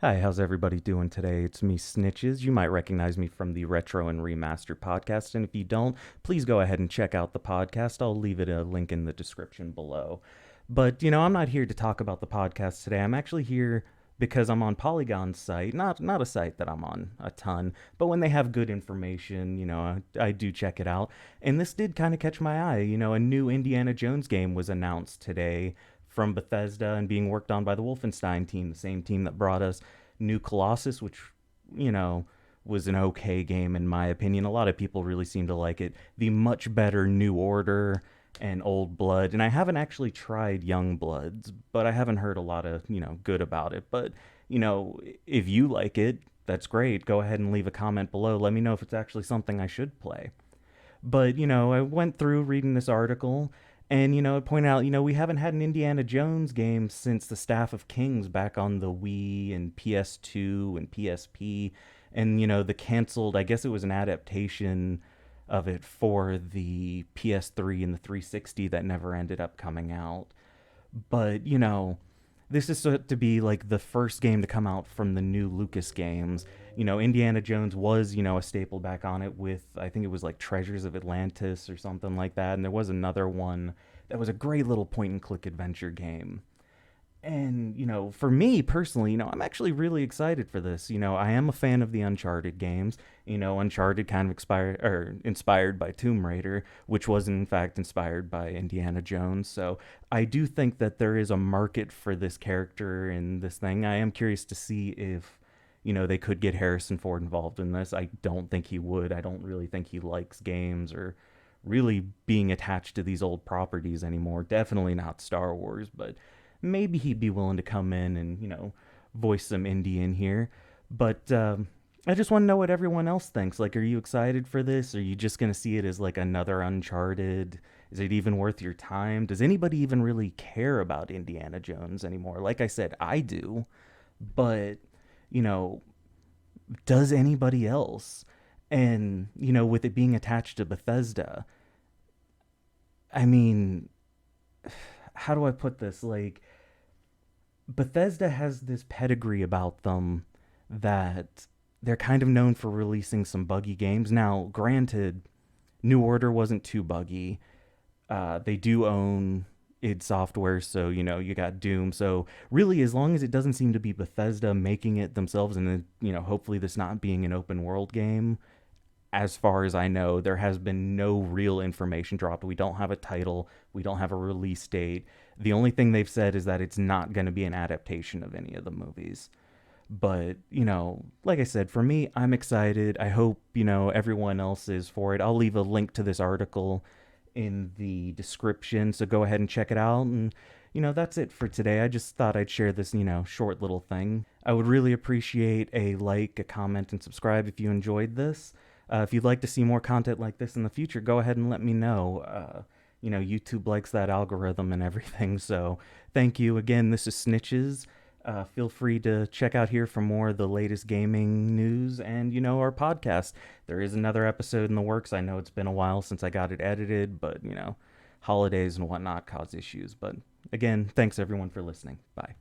Hi, how's everybody doing today? It's me, Snitches. You might recognize me from the Retro and Remastered podcast, and if you don't, please go ahead and check out the podcast. I'll leave it a link in the description below. But, I'm not here to talk about the podcast today. I'm actually here because I'm on Polygon's site, not a site that I'm on a ton, but when they have good information, I do check it out. And this did kind of catch my eye. A new Indiana Jones game was announced today from Bethesda and being worked on by the Wolfenstein team, the same team that brought us New Colossus, which, you know, was an okay game in my opinion. A lot of people really seem to like it. The much better New Order and Old Blood. And I haven't actually tried Young Bloods, but I haven't heard a lot of, good about it. But, if you like it, that's great. Go ahead and leave a comment below. Let me know if it's actually something I should play. But, I went through reading this article and, it pointed out, we haven't had an Indiana Jones game since the Staff of Kings back on the Wii and PS2 and PSP. And, the canceled, I guess it was an adaptation of it for the PS3 and the 360 that never ended up coming out. But, this is to be like the first game to come out from the new Lucas games. Indiana Jones was, a staple back on it with, I think it was like Treasures of Atlantis or something like that. And there was another one that was a great little point and click adventure game. And, for me personally, I'm actually really excited for this. I am a fan of the Uncharted games. Uncharted kind of inspired by Tomb Raider, which was in fact inspired by Indiana Jones. So I do think that there is a market for this character in this thing. I am curious to see if, they could get Harrison Ford involved in this. I don't think he would. I don't really think he likes games or really being attached to these old properties anymore. Definitely not Star Wars, but maybe he'd be willing to come in and, voice some indie in here. But I just want to know what everyone else thinks. Like, are you excited for this? Are you just going to see it as like another Uncharted? Is it even worth your time? Does anybody even really care about Indiana Jones anymore? Like I said, I do. But, you know, does anybody else? And, with it being attached to Bethesda, I mean, how do I put this? Like, Bethesda has this pedigree about them that they're kind of known for releasing some buggy games. Now, granted, New Order wasn't too buggy. They do own id Software, so you got Doom. So really, as long as it doesn't seem to be Bethesda making it themselves, and then hopefully this not being an open world game, as far as I know, there has been no real information dropped. We don't have a title. We don't have a release date. The only thing they've said is that it's not going to be an adaptation of any of the movies. But, like I said, for me, I'm excited. I hope, everyone else is for it. I'll leave a link to this article in the description, so go ahead and check it out. And, that's it for today. I just thought I'd share this, short little thing. I would really appreciate a like, a comment, and subscribe if you enjoyed this. If you'd like to see more content like this in the future, go ahead and let me know. YouTube likes that algorithm and everything. So thank you again. This is Snitches. Feel free to check out here for more of the latest gaming news and, our podcast. There is another episode in the works. I know it's been a while since I got it edited, but, holidays and whatnot cause issues. But again, thanks everyone for listening. Bye.